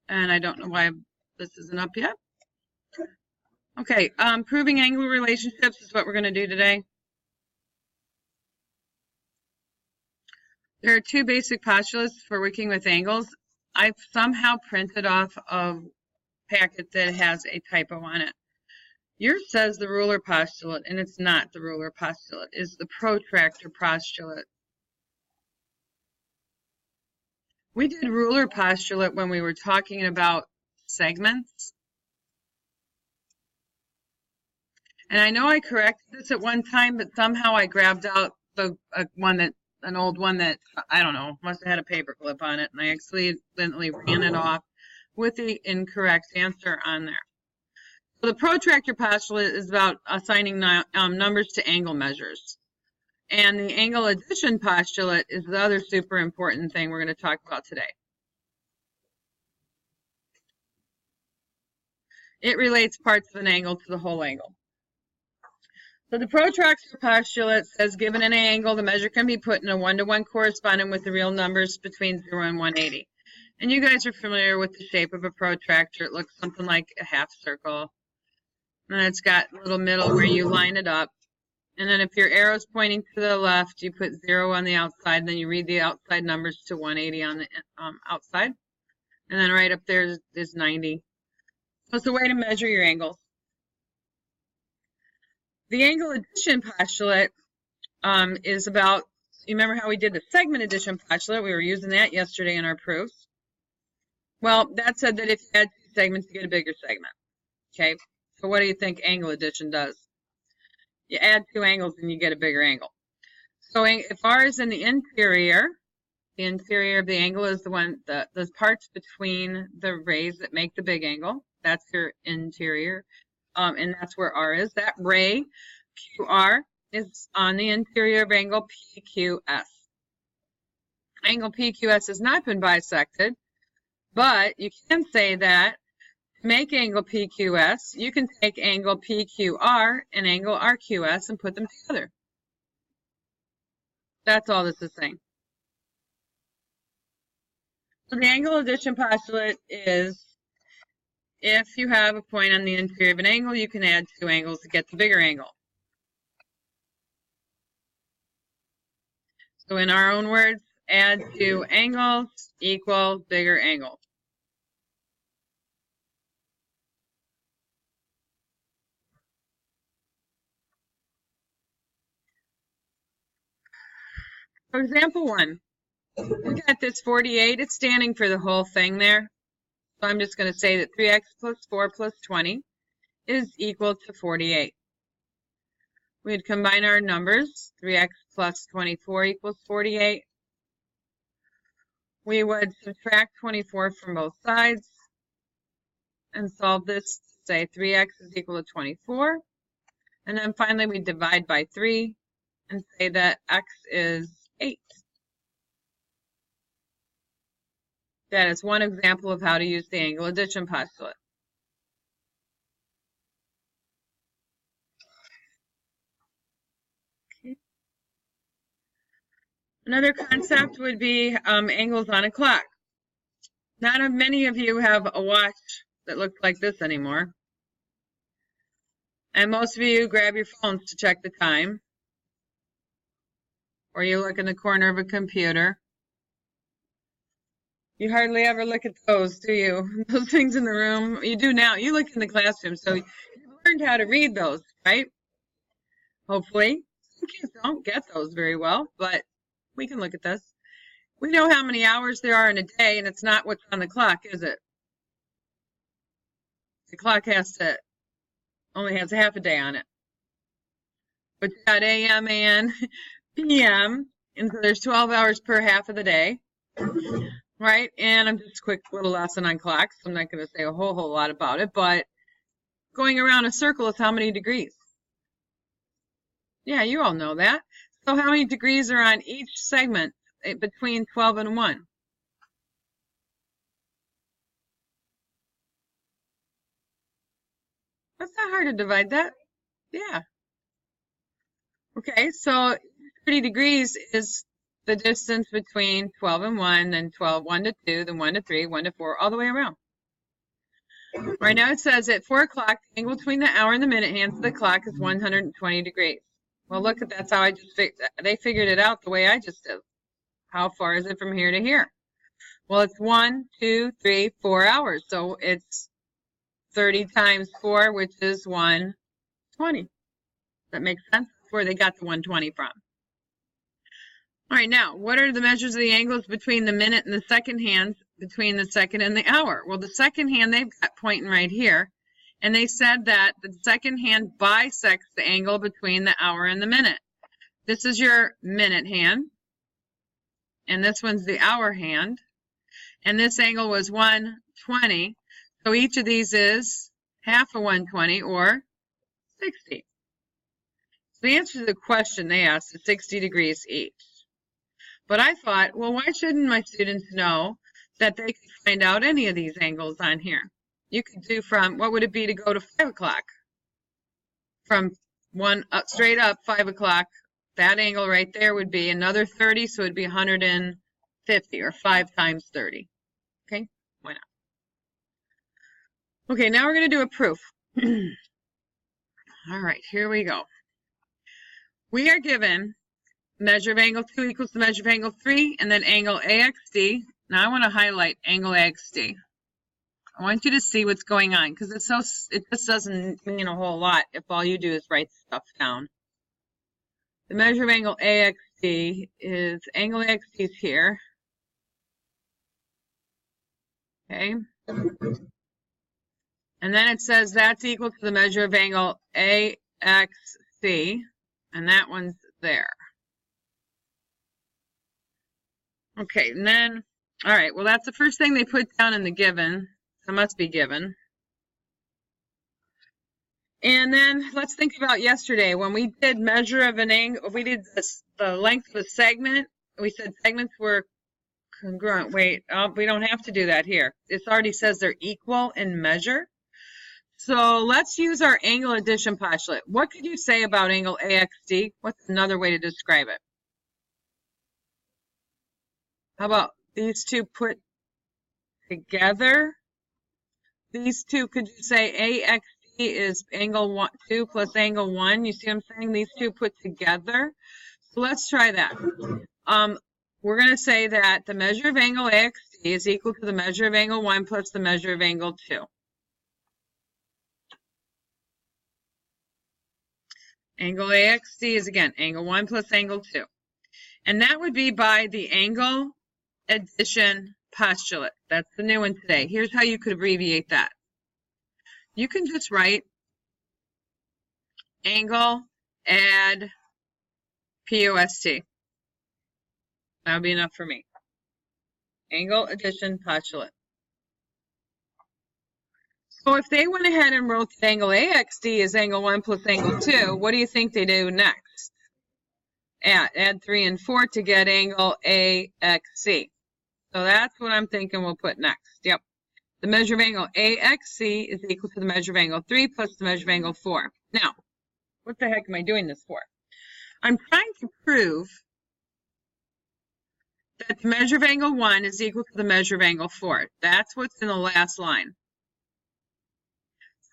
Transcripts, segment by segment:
And I don't know why this isn't up yet. Okay, proving angle relationships is what we're going to do today. There are two basic postulates for working with angles. I've somehow printed off a packet that has a typo on it. Yours says the ruler postulate, and it's not the ruler postulate. It's the protractor postulate. We did ruler postulate when we were talking about segments. And I know I corrected this at one time, but somehow I grabbed out an old one that, I don't know, must have had a paper clip on it, and I accidentally ran it off with the incorrect answer on there. So the protractor postulate is about assigning numbers to angle measures. And the angle addition postulate is the other super important thing we're going to talk about today. It relates parts of an angle to the whole angle. So the protractor postulate says, given an angle, the measure can be put in a one-to-one corresponding with the real numbers between 0 and 180. And you guys are familiar with the shape of a protractor. It looks something like a half circle. And it's got a little middle where you line it up. And then if your arrow's pointing to the left, you put 0 on the outside, and then you read the outside numbers to 180 on the outside. And then right up there is 90. So it's a way to measure your angles. The angle addition postulate is about, you remember how we did the segment addition postulate? We were using that yesterday in our proofs. Well, that said that if you add two segments, you get a bigger segment. Okay, so what do you think angle addition does? You add two angles and you get a bigger angle. So if R is in the interior of the angle is the one, the parts between the rays that make the big angle. That's your interior. And that's where R is. That ray, QR, is on the interior of angle PQS. Angle PQS has not been bisected, but you can say that to make angle PQS, you can take angle PQR and angle RQS and put them together. That's all this is saying. So the angle addition postulate is, if you have a point on the interior of an angle, you can add two angles to get the bigger angle. So in our own words, add two angles equal bigger angle. For example 1, we got this 48. It's standing for the whole thing there. So I'm just going to say that 3x plus 4 plus 20 is equal to 48. We'd combine our numbers. 3x plus 24 equals 48. We would subtract 24 from both sides and solve this to say 3x is equal to 24. And then finally we divide by 3 and say that x is 8. That is one example of how to use the angle addition postulate. Okay. Another concept would be angles on a clock. Not many of you have a watch that looks like this anymore. And most of you grab your phones to check the time. Or you look in the corner of a computer. You hardly ever look at those, do you? Those things in the room. You do now. You look in the classroom, so you've learned how to read those, right? Hopefully. Some kids don't get those very well, but we can look at this. We know how many hours there are in a day, and it's not what's on the clock, is it? The clock only has half a day on it. But you got AM and PM, and so there's 12 hours per half of the day. Right, and I'm just a quick little lesson on clocks. I'm not going to say a whole lot about it, but going around a circle is how many degrees? Yeah, you all know that. So how many degrees are on each segment between 12 and 1? That's not hard to divide that. Yeah. Okay, so 30 degrees is the distance between 12 and 1, then 1 to 2, then 1 to 3, 1 to 4, all the way around. Right now it says at 4 o'clock, the angle between the hour and the minute hands of the clock is 120 degrees. Well, look, that's how they figured it out the way I just did. How far is it from here to here? Well, it's 1, 2, 3, 4 hours. So it's 30 times 4, which is 120. That makes sense? That's where they got the 120 from. All right, now, what are the measures of the angles between the minute and the second hands, between the second and the hour? Well, the second hand they've got pointing right here, and they said that the second hand bisects the angle between the hour and the minute. This is your minute hand, and this one's the hour hand, and this angle was 120, so each of these is half of 120, or 60. So the answer to the question they asked is 60 degrees each. But I thought, well, why shouldn't my students know that they could find out any of these angles on here? You could do from, what would it be to go to 5 o'clock? From straight up 5 o'clock, that angle right there would be another 30, so it would be 150, or 5 times 30. Okay, why not? Okay, now we're going to do a proof. All right, here we go. We are given measure of angle 2 equals the measure of angle 3, and then angle AXD. Now I want to highlight angle AXD. I want you to see what's going on, because it just doesn't mean a whole lot if all you do is write stuff down. The measure of angle AXD is, angle AXD is here. Okay. And then it says that's equal to the measure of angle AXC, and that one's there. Okay, and then, all right, well, that's the first thing they put down in the given. So it must be given. And then let's think about yesterday when we did measure of an angle. We did the length of a segment. We said segments were congruent. Wait, we don't have to do that here. This already says they're equal in measure. So let's use our angle addition postulate. What could you say about angle AXD? What's another way to describe it? How about these two put together? These two, could you say AXD is angle 2 plus angle 1? You see what I'm saying? These two put together. So let's try that. We're going to say that the measure of angle AXD is equal to the measure of angle 1 plus the measure of angle 2. Angle AXD is, again, angle 1 plus angle 2. And that would be by the angle addition postulate. That's the new one today. Here's how you could abbreviate that. You can just write angle add POST. That would be enough for me. Angle addition postulate. So if they went ahead and wrote that angle AXD is angle 1 plus angle 2, what do you think they do next? Add 3 and 4 to get angle AXC. So that's what I'm thinking we'll put next. Yep. The measure of angle AXC is equal to the measure of angle 3 plus the measure of angle 4. Now, what the heck am I doing this for? I'm trying to prove that the measure of angle 1 is equal to the measure of angle 4. That's what's in the last line.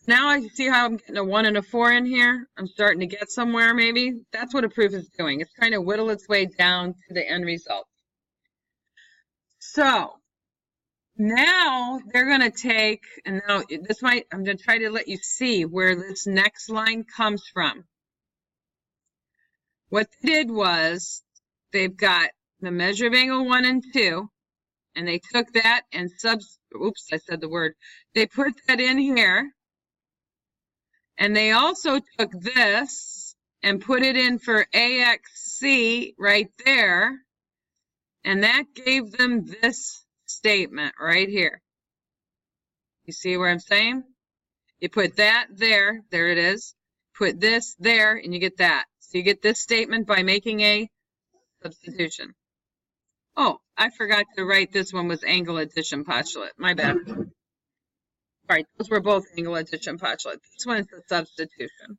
Now I see how I'm getting a 1 and a 4 in here. I'm starting to get somewhere, maybe. That's what a proof is doing. It's trying to whittle its way down to the end result. So now they're going to take, and now this might, I'm going to try to let you see where this next line comes from. What they did was they've got the measure of angle 1 and 2, and they took that and oops, I said the word. They put that in here. And they also took this and put it in for AXC right there. And that gave them this statement right here. You see where I'm saying? You put that there, there it is. Put this there, and you get that. So you get this statement by making a substitution. Oh, I forgot to write this one was angle addition postulate. My bad. All right, those were both angle addition postulates. This one is a substitution.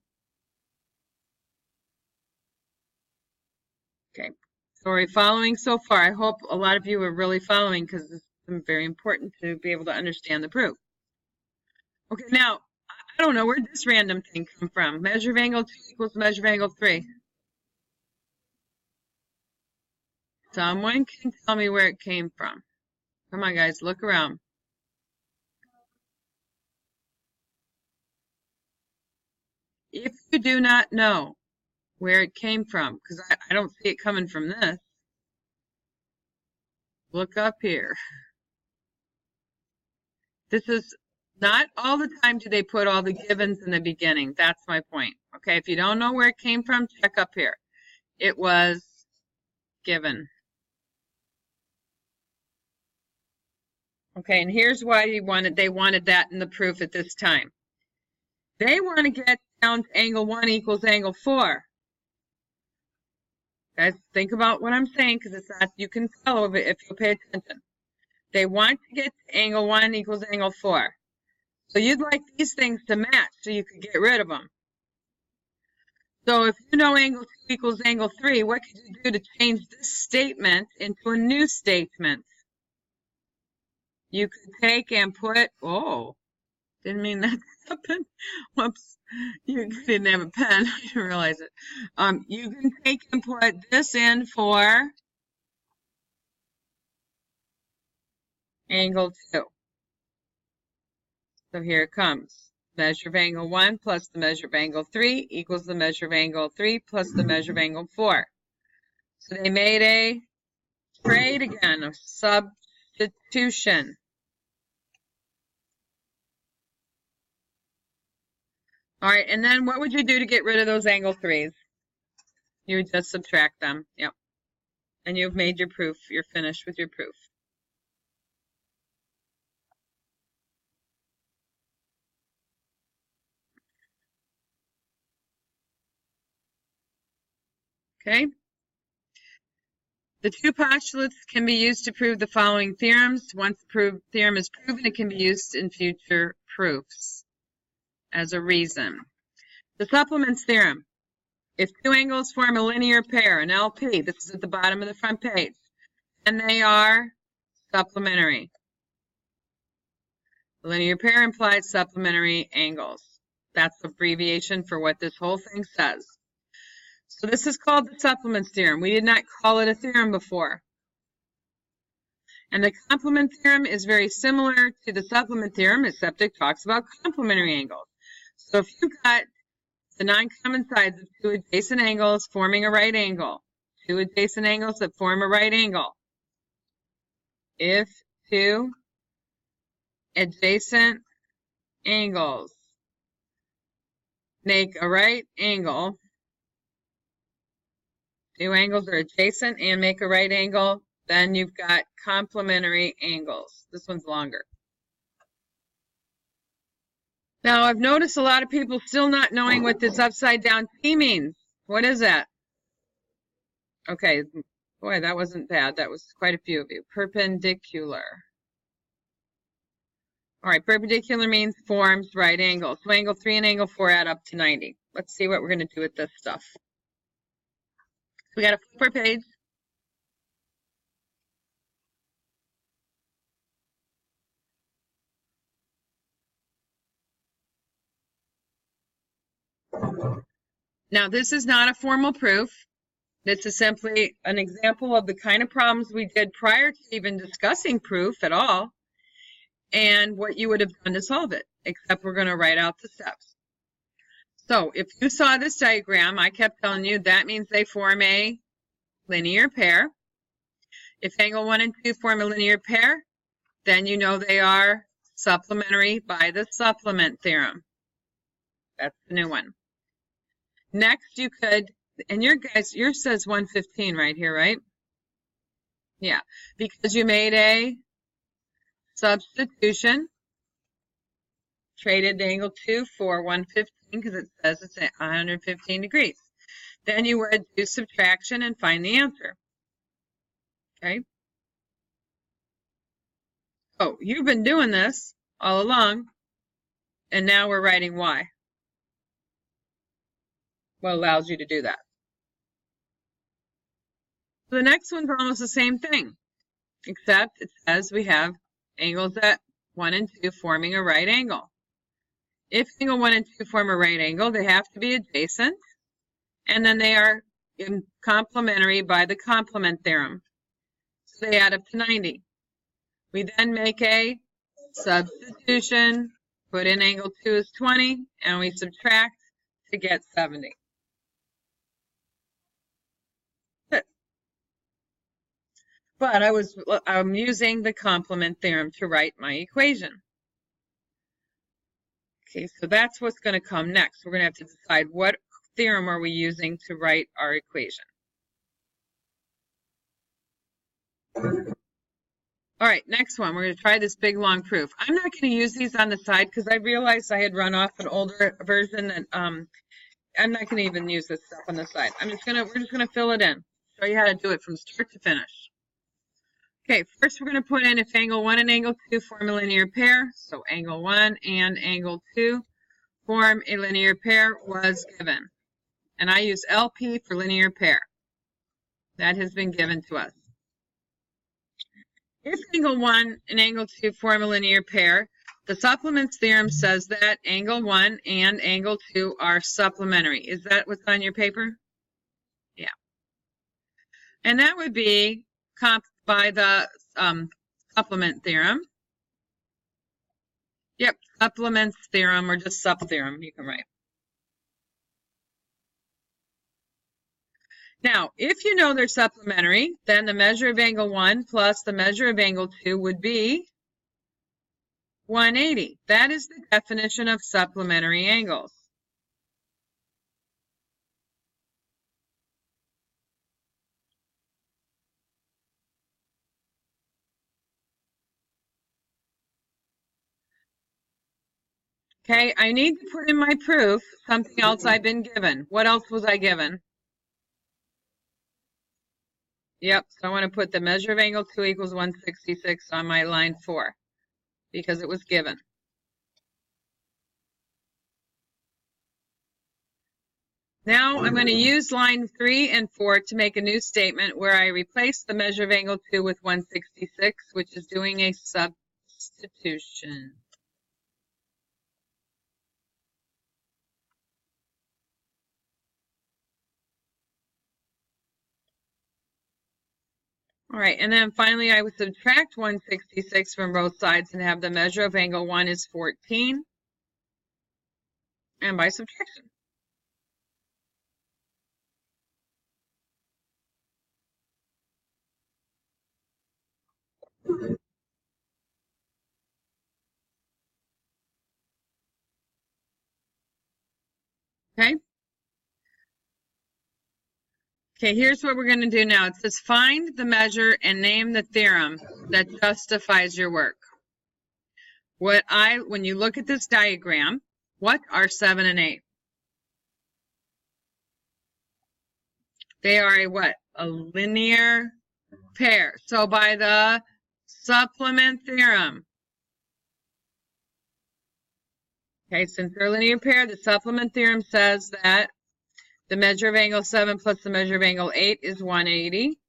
Okay, so are we following so far? I hope a lot of you are really following because it's very important to be able to understand the proof. Okay, now, I don't know, where'd this random thing come from? Measure of angle 2 equals measure of angle 3. Someone can tell me where it came from. Come on, guys, look around. If you do not know where it came from, because I don't see it coming from this, look up here. This is not all the time do they put all the givens in the beginning. That's my point. Okay, if you don't know where it came from, check up here. It was given. Okay, and here's why they wanted that in the proof at this time. They want to get down to angle 1 equals angle 4. Guys, think about what I'm saying, because it's not, you can tell if you pay attention. They want to get to angle 1 equals angle 4. So you'd like these things to match so you could get rid of them. So if you know angle 2 equals angle 3, what could you do to change this statement into a new statement? You could take and put, oh, didn't mean that to happen. Whoops, you didn't have a pen. I didn't realize it. You can take and put this in for angle 2. So here it comes. Measure of angle 1 plus the measure of angle 3 equals the measure of angle 3 plus the measure of angle 4. So they made a trade again, a substitution. All right, and then what would you do to get rid of those angle 3s? You would just subtract them. Yep. And you've made your proof. You're finished with your proof. Okay. The two postulates can be used to prove the following theorems. Once the theorem is proven, it can be used in future proofs as a reason. The supplements theorem. If two angles form a linear pair, an LP, this is at the bottom of the front page, and they are supplementary. The linear pair implies supplementary angles. That's the abbreviation for what this whole thing says. So this is called the supplements theorem. We did not call it a theorem before. And the complement theorem is very similar to the supplement theorem, except it talks about complementary angles. So if you've got the non-common sides of two adjacent angles forming a right angle, two adjacent angles that form a right angle, if two adjacent angles make a right angle, two angles are adjacent and make a right angle, then you've got complementary angles. This one's longer. Now, I've noticed a lot of people still not knowing what this upside down T means. What is that? Okay, boy, that wasn't bad. That was quite a few of you. Perpendicular. All right, perpendicular means forms right angles. So angle 3 and angle 4 add up to 90. Let's see what we're going to do with this stuff. We got a flip our page. Now, this is not a formal proof. This is simply an example of the kind of problems we did prior to even discussing proof at all, and what you would have done to solve it, except we're going to write out the steps. So if you saw this diagram, I kept telling you that means they form a linear pair. If angle 1 and 2 form a linear pair, then you know they are supplementary by the supplement theorem. That's the new one. Next, you could, and yours says 115 right here, right? Yeah, because you made a substitution, traded angle 2 for 115 because it says it's at 115 degrees. Then you would do subtraction and find the answer. Okay? Oh, you've been doing this all along, and now we're writing why. What allows you to do that? So the next one's almost the same thing, except it says we have angles at 1 and 2 forming a right angle. if angle 1 and 2 form a right angle, they have to be adjacent, and then they are complementary by the complement theorem. So they add up to 90. We then make a substitution, put in angle 2 is 20, and we subtract to get 70. But I'm using the complement theorem to write my equation. Okay, so that's what's going to come next. We're going to have to decide what theorem are we using to write our equation. All right, next one. We're going to try this big long proof. I'm not going to use these on the side because I realized I had run off an older version, and I'm not going to even use this stuff on the side. We're just gonna fill it in. Show you how to do it from start to finish. Okay, first we're going to put in if angle 1 and angle 2 form a linear pair. So angle 1 and angle 2 form a linear pair was given. And I use LP for linear pair. That has been given to us. If angle 1 and angle 2 form a linear pair, the supplements theorem says that angle 1 and angle 2 are supplementary. Is that what's on your paper? Yeah. And that would be by the supplement theorem. Yep, supplements theorem or just sup theorem, you can write. Now, if you know they're supplementary, then the measure of angle 1 plus the measure of angle 2 would be 180. That is the definition of supplementary angles. Okay, I need to put in my proof something else I've been given. What else was I given? Yep, so I want to put the measure of angle 2 equals 166 on my line 4 because it was given. Now I'm going to use line 3 and 4 to make a new statement where I replace the measure of angle 2 with 166, which is doing a substitution. All right, and then finally I would subtract 166 from both sides and have the measure of angle 1 is 14. And by subtraction. Okay. Okay, here's what we're going to do now. It says find the measure and name the theorem that justifies your work. When you look at this diagram, what are 7 and 8? They are a what? A linear pair. So by the supplement theorem. Okay, since they're a linear pair, the supplement theorem says that the measure of angle 7 plus the measure of angle 8 is 180.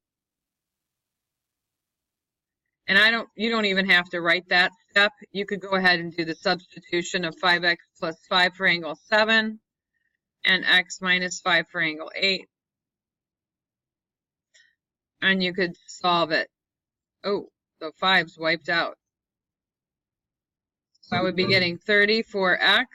And you don't even have to write that step. You could go ahead and do the substitution of 5x plus 5 for angle 7 and x minus 5 for angle 8. And you could solve it. Oh, the 5's wiped out. So I would be getting 30 for x.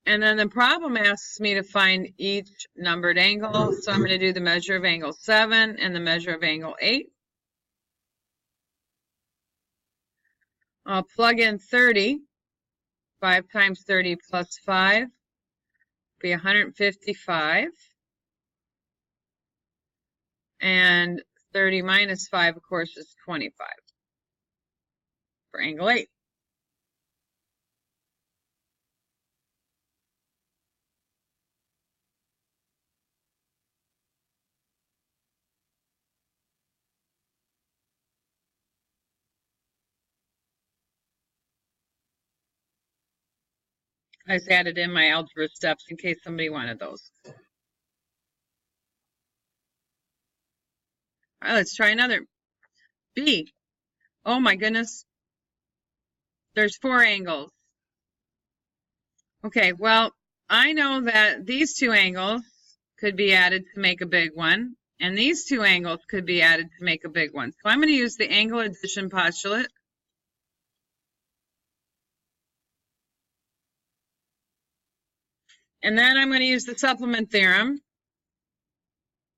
And then the problem asks me to find each numbered angle. So I'm going to do the measure of angle 7 and the measure of angle 8. I'll plug in 30. 5 times 30 plus 5 will be 155. And 30 minus 5, of course, is 25 for angle 8. I just added in my algebra steps in case somebody wanted those. All right, let's try another. B. Oh my goodness. there's 4 angles. Okay, well, I know that these 2 angles could be added to make a big one, and these 2 angles could be added to make a big one. So I'm going to use the angle addition postulate. And then I'm going to use the supplement theorem,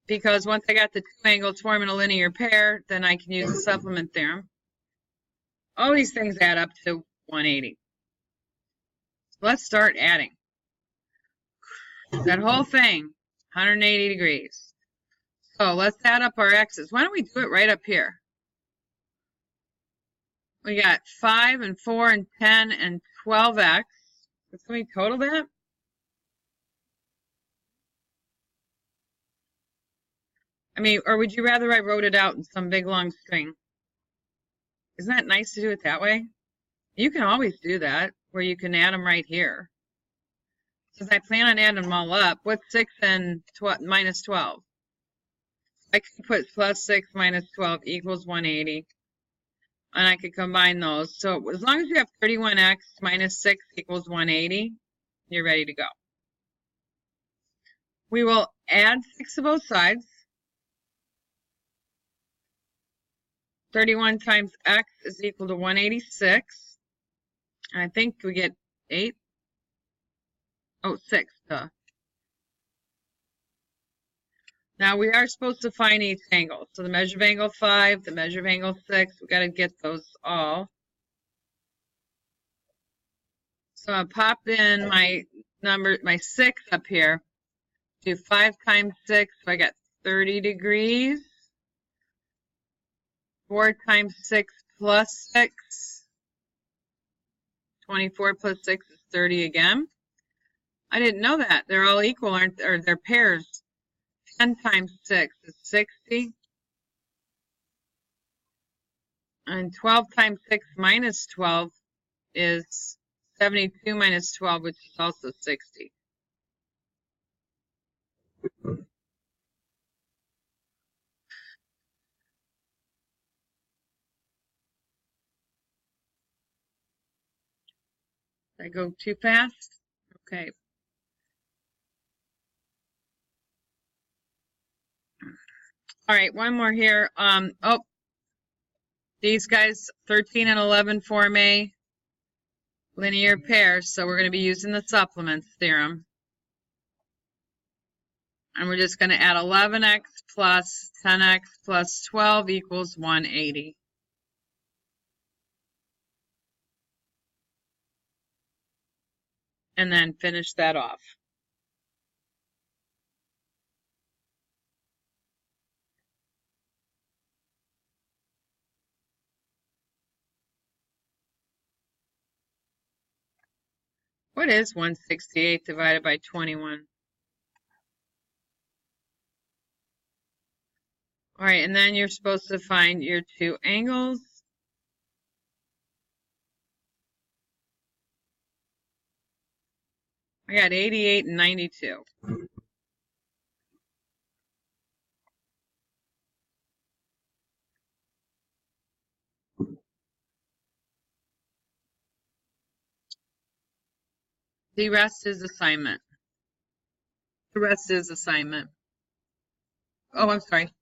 because once I got the 2 angles forming a linear pair, then I can use the supplement theorem. All these things add up to 180. Let's start adding. That whole thing, 180 degrees. So let's add up our x's. Why don't we do it right up here? We got 5 and 4 and 10 and 12x. Can we total that? I mean, or would you rather I wrote it out in some big long string? Isn't that nice to do it that way? You can always do that, where you can add them right here. Since I plan on adding them all up, what's 6 and minus 12? I could put plus 6 minus 12 equals 180. And I could combine those. So as long as you have 31x minus 6 equals 180, you're ready to go. We will add 6 to both sides. 31 times x is equal to 186. And I think we get 8. Oh, 6. Duh. Now we are supposed to find each angle. So the measure of angle 5, the measure of angle 6, we got to get those all. So I'll pop in my number, my 6 up here. Do 5 times 6, so I got 30 degrees. 4 times 6 plus 6. 24 plus 6 is 30 again. I didn't know that. They're all equal, aren't they? Or they're pairs. 10 times 6 is 60. And 12 times 6 minus 12 is 72 minus 12, which is also 60. Did I go too fast? Okay. All right, one more here. Oh, these guys, 13 and 11 form a linear pair, so we're going to be using the supplements theorem. And we're just going to add 11x plus 10x plus 12 equals 180. And then finish that off. What is 168 divided by 21? All right, and then you're supposed to find your 2 angles. I got 88 and 92. The rest is assignment. The rest is assignment. Oh, I'm sorry.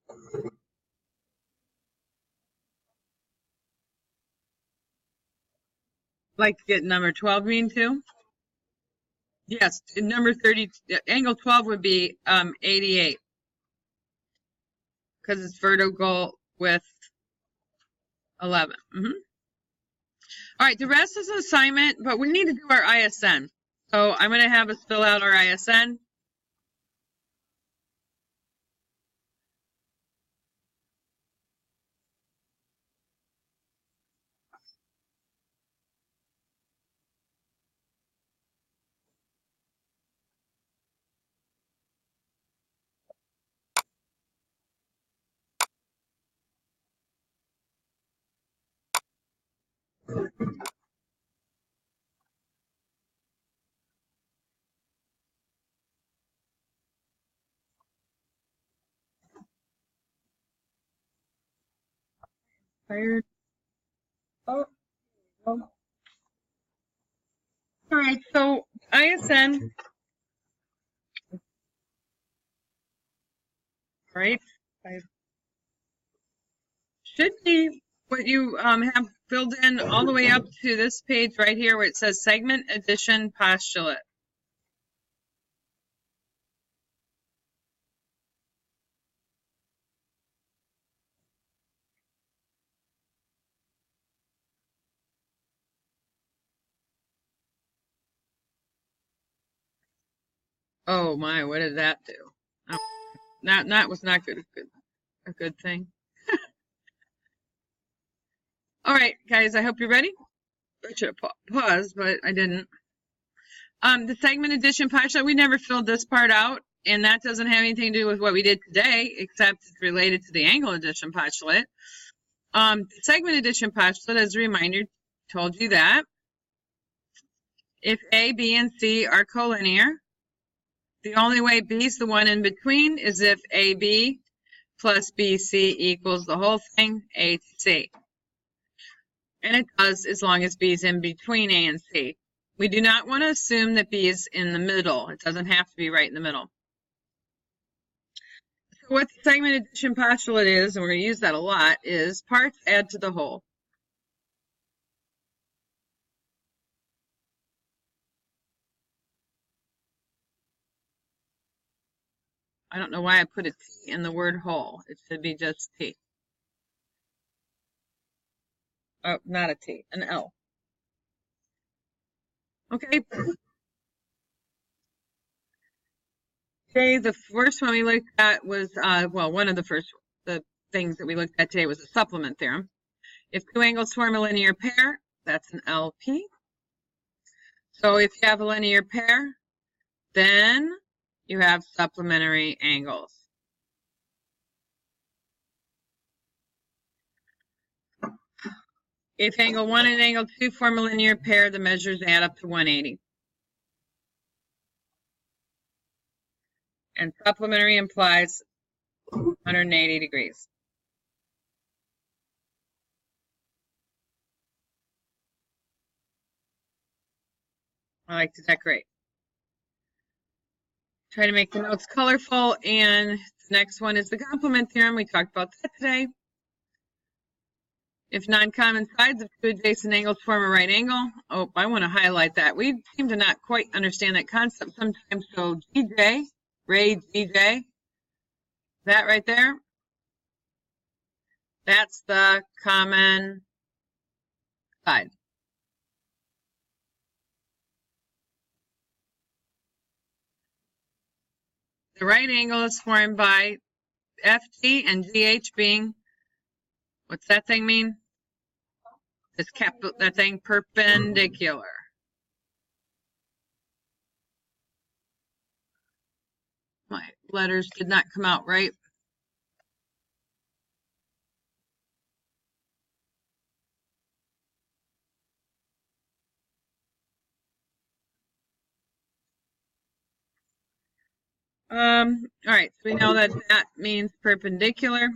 Like to get number 12 mean too? Yes, number 30, angle 12 would be 88. Because it's vertical with 11. All right, the rest is assignment, but we need to do our ISN. So I'm going to have us fill out our ISN. Fired. Oh. All right, so ISN, right, should be what you have filled in all the way up to this page right here where it says segment addition postulate. Oh my, what did that do? Oh, that was not a good thing. All right, guys, I hope you're ready. I should have paused, but I didn't. The segment addition postulate, we never filled this part out, and that doesn't have anything to do with what we did today, except it's related to the angle addition postulate. The segment addition postulate, as a reminder, told you that if A, B, and C are collinear, the only way B is the one in between is if AB plus BC equals the whole thing, A to C. And it does as long as B is in between A and C. We do not want to assume that B is in the middle. It doesn't have to be right in the middle. So what the segment addition postulate is, and we're going to use that a lot, is parts add to the whole. I don't know why I put a T in the word whole. It should be just T. Oh, not a T, an L. Okay. Today, the first one we looked at was, well, one of the things that we looked at today was the supplement theorem. If two angles form a linear pair, that's an LP. So if you have a linear pair, then you have supplementary angles. If angle 1 and angle 2 form a linear pair, the measures add up to 180. And supplementary implies 180 degrees. I like to decorate. Try to make the notes colorful, and the next one is the complement theorem. We talked about that today. If non-common sides of two adjacent angles form a right angle, oh, I want to highlight that. We seem to not quite understand that concept sometimes. So GJ, ray GJ, that right there, that's the common side. The right angle is formed by FG and GH being, what's that thing mean? That thing perpendicular. My letters did not come out right. All right, so we know that that means perpendicular.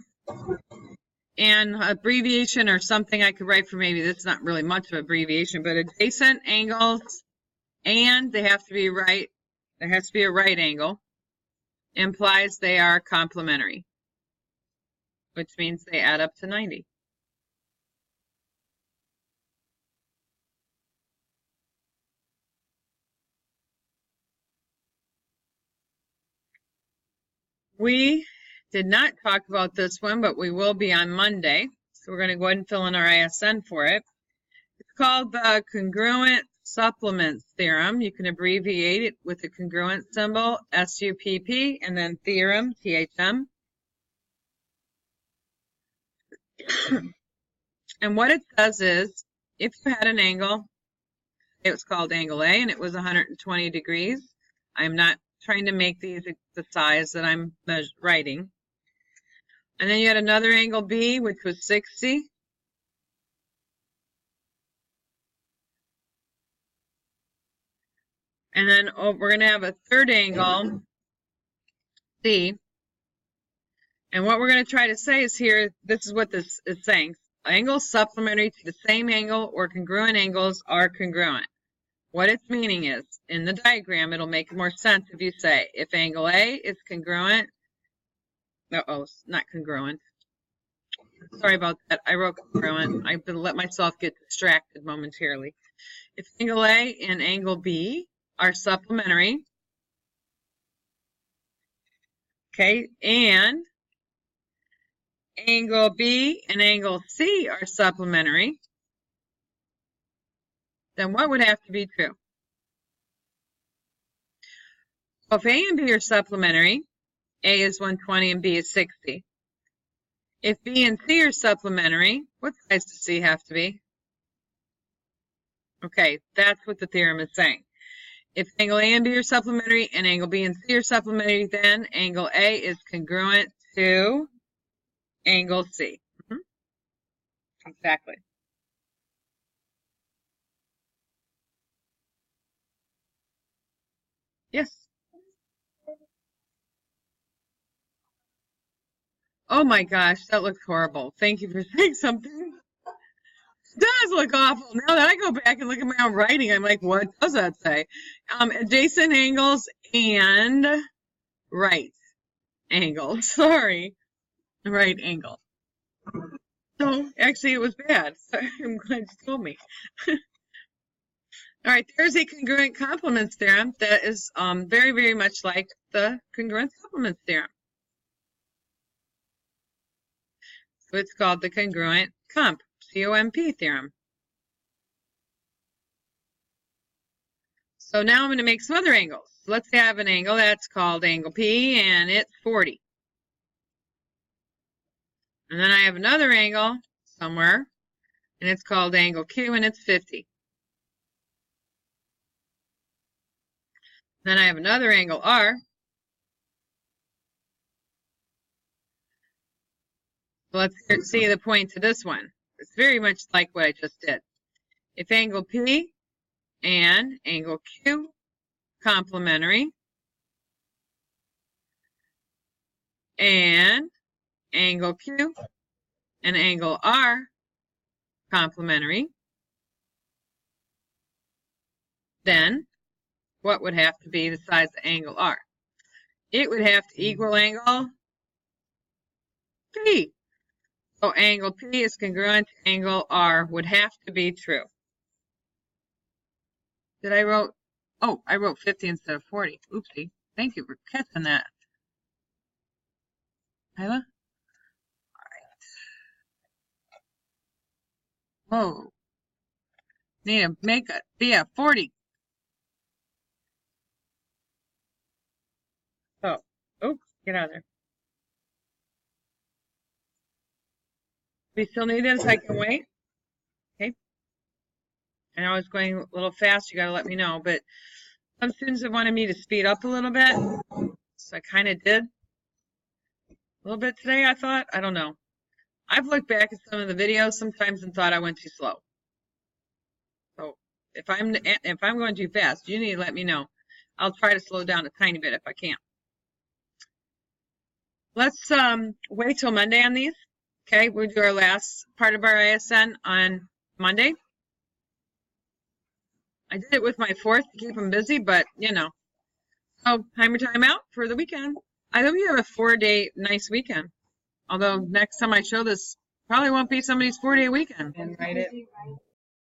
And abbreviation or something I could write for, maybe that's not really much of an abbreviation, but adjacent angles, and they have to be right, there has to be a right angle, implies they are complementary, which means they add up to 90. We did not talk about this one, but we will be on Monday. So we're going to go ahead and fill in our ISN for it. It's called the congruent supplements theorem. You can abbreviate it with the congruent symbol, SUPP, and then theorem, THM. And what it says is, if you had an angle, it was called angle A, and it was 120 degrees. I'm not trying to make these the size that I'm writing. And then you had another angle B, which was 60. And then we're going to have a third angle, C. And what we're going to try to say is here, this is what this is saying. Angles supplementary to the same angle or congruent angles are congruent. what its meaning is. In the diagram, it'll make more sense if you say, if angle A is congruent, not congruent. Sorry about that. I wrote congruent. I let myself get distracted momentarily. If angle A and angle B are supplementary, okay, and angle B and angle C are supplementary, then what would have to be true? Well, if A and B are supplementary, A is 120 and B is 60. If B and C are supplementary, what size does C have to be? Okay, that's what the theorem is saying. If angle A and B are supplementary and angle B and C are supplementary, then angle A is congruent to angle C. Exactly. Yes. Oh my gosh, that looks horrible. Thank you for saying something. It does look awful. Now that I go back and look at my own writing, I'm like, what does that say? Adjacent angles and right angle. Sorry. Right angle. No, actually, it was bad. So I'm glad you told me. All right, there's a congruent complements theorem that is very, very much like the congruent supplements theorem. So it's called the congruent COMP theorem. So now I'm going to make some other angles. Let's say I have an angle that's called angle P and it's 40. And then I have another angle somewhere and it's called angle Q and it's 50. Then I have another angle R. So let's see the point to this one. It's very much like what I just did. If angle P and angle Q complementary and angle Q and angle R complementary, then what would have to be the size of angle R? It would have to equal angle P. So angle P is congruent to angle R would have to be true. I wrote 50 instead of 40. Oopsie. Thank you for catching that. Hyla? All right. Whoa. Need to make it be a 40. Oh, get out of there. We still need this. I can wait. Okay. I know I was going a little fast. You got to let me know. But some students have wanted me to speed up a little bit. So I kind of did. A little bit today, I thought. I don't know. I've looked back at some of the videos sometimes and thought I went too slow. So if I'm going too fast, you need to let me know. I'll try to slow down a tiny bit if I can. Let's wait till Monday on these. Okay, we'll do our last part of our ISN on Monday. I did it with my fourth to keep them busy, but you know. So time out for the weekend. I hope you have a 4-day nice weekend. Although next time I show this, probably won't be somebody's 4-day weekend. And write it.